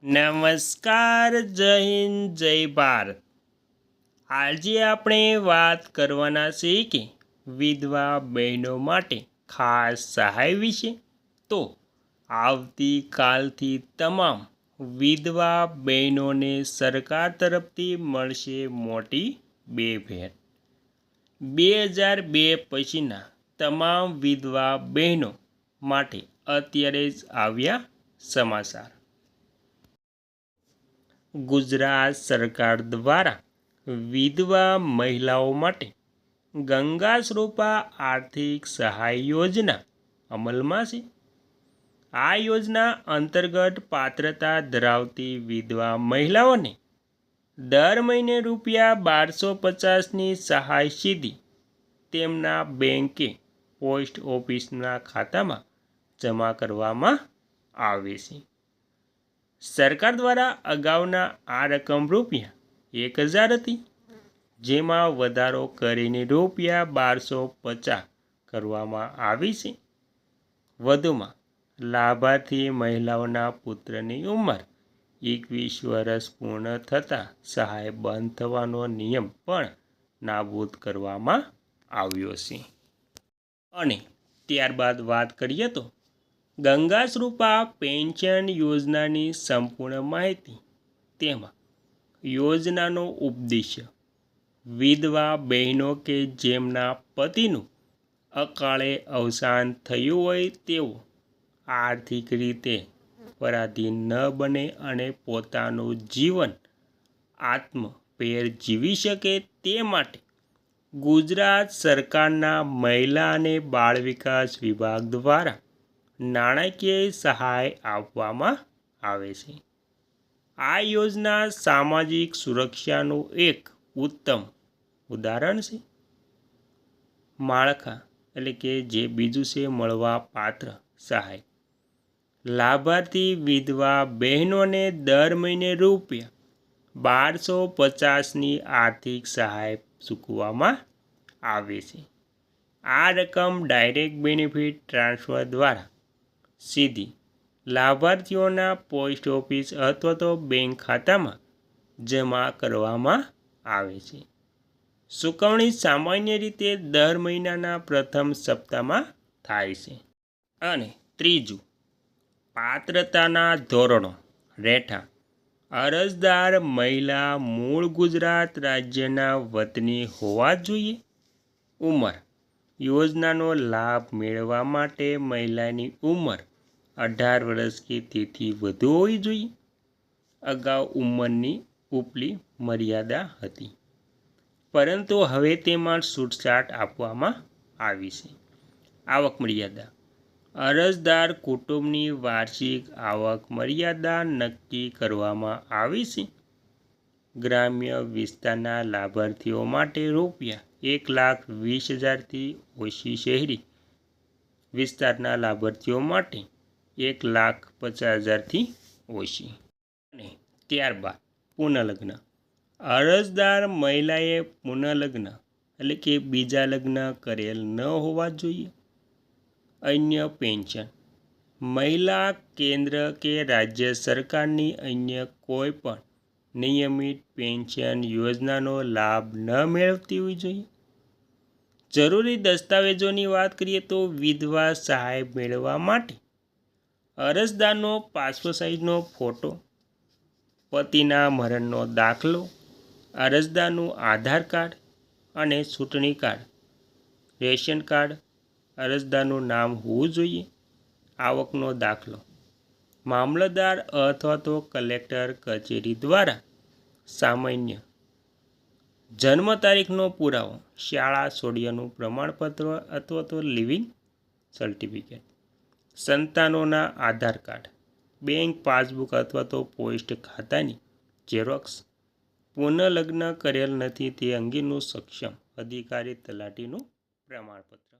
નમસ્કાર, જય હિન્દ, જય ભારત। આજે આપણે વાત કરવાના છે કે વિધવા બહેનો માટે ખાસ સહાય વિશે। તો આવતીકાલથી તમામ વિધવા બહેનોને સરકાર તરફથી મળશે મોટી બે ભેટ। 2002 પછીના તમામ વિધવા બહેનો માટે અત્યારે જ આવ્યા સમાચાર। ગુજરાત સરકાર દ્વારા વિધવા મહિલાઓ માટે ગંગા સ્વરૂપા આર્થિક સહાય યોજના અમલમાં છે। આ યોજના અંતર્ગત પાત્રતા ધરાવતી વિધવા મહિલાઓને દર મહિને ₹1250ની સહાય સીધી તેમના બેંક કે પોસ્ટ ઓફિસના ખાતામાં જમા કરવામાં આવે છે। સરકાર દ્વારા અગાઉના આ રકમ ₹1000 હતી, જેમાં વધારો કરીને ₹1250 કરવામાં આવી છે। વધુમાં લાભાર્થી મહિલાઓના પુત્રની ઉંમર 21 વર્ષ પૂર્ણ થતાં સહાય બંધ થવાનો નિયમ પણ નાબૂદ કરવામાં આવ્યો છે। અને ત્યારબાદ વાત કરીએ તો ગંગા સ્વરૂપા પેન્શન યોજનાની સંપૂર્ણ માહિતી। તેમાં યોજનાનો ઉદ્દેશ્ય વિધવા બહેનો કે જેમના પતિનું અકાળે અવસાન થયું હોય તેઓ આર્થિક રીતે પરાધીન ન બને અને પોતાનું જીવન આત્મભેર જીવી શકે તે માટે ગુજરાત સરકારના મહિલા અને બાળ વિકાસ વિભાગ દ્વારા નાણાકીય સહાય આપવામાં આવે છે। આ યોજના સામાજિક સુરક્ષાનું એક ઉત્તમ ઉદાહરણ છે। માળખા એટલે કે જે બીજું છે મળવાપાત્ર સહાય। લાભાર્થી વિધવા બહેનોને દર મહિને ₹1250ની આર્થિક સહાય ચૂકવવામાં આવે છે। આ રકમ ડાયરેક્ટ બેનિફિટ ટ્રાન્સફર દ્વારા સીધી લાભાર્થીઓના પોસ્ટ ઓફિસ અથવા તો બેંક ખાતામાં જમા કરવામાં આવે છે। ચૂકવણી સામાન્ય રીતે દર મહિનાના પ્રથમ સપ્તાહમાં થાય છે। અને ત્રીજું, પાત્રતાના ધોરણો રહેઠાણ। અરજદાર મહિલા મૂળ ગુજરાત રાજ્યના વતની હોવા જોઈએ। ઉંમર યોજનાનો લાભ મેળવવા માટે મહિલાની ઉંમર 18 વર્ષ કે તેથી વધુ હોવી જોઈએ। અગાઉ ઉંમરની ઉપલી મર્યાદા હતી, પરંતુ હવે તેમાં છૂટછાટ આપવામાં આવી છે। આવક મર્યાદા। અરજદાર કુટુંબની વાર્ષિક આવક મર્યાદા નક્કી કરવામાં આવી છે। ગ્રામ્ય વિસ્તારના લાભાર્થીઓ માટે ₹1,20,000થી ઓછી, શહેરી વિસ્તારના લાભાર્થીઓ માટે ₹1,50,000થી ઓછી। અને ત્યારબાદ પુનઃલગ્ન। અરજદાર મહિલાએ પુનઃલગ્ન એટલે કે બીજા લગ્ન કરેલ ન હોવા જોઈએ। અન્ય પેન્શન। મહિલા કેન્દ્ર કે રાજ્ય સરકારની અન્ય કોઈ પણ નિયમિત પેન્શન યોજનાનો લાભ ન મેળવતી હોવી જોઈએ। જરૂરી દસ્તાવેજોની વાત કરીએ તો વિધવા સહાય મેળવવા માટે અરજદારનો પાસપોર્ટ સાઇઝનો ફોટો, પતિના મરણનો દાખલો, અરજદારનું આધાર કાર્ડ અને ચૂંટણી કાર્ડ, રેશન કાર્ડ, અરજદારનું નામ હોવું જોઈએ। આવકનો દાખલો। મામલતદાર અથવા તો કલેક્ટર કચેરી દ્વારા સામાન્ય જન્મ તારીખનો પુરાવો, શાળા છોડ્યાનું પ્રમાણપત્ર અથવા તો લિવિંગ સર્ટિફિકેટ, સંતાનોના આધાર કાર્ડ, બેંક પાસબુક અથવા તો પોસ્ટ ખાતાની ઝેરોક્ષ, પુનઃલગ્ન કરેલ નથી તે અંગેનું સક્ષમ અધિકારી તલાટીનું પ્રમાણપત્ર।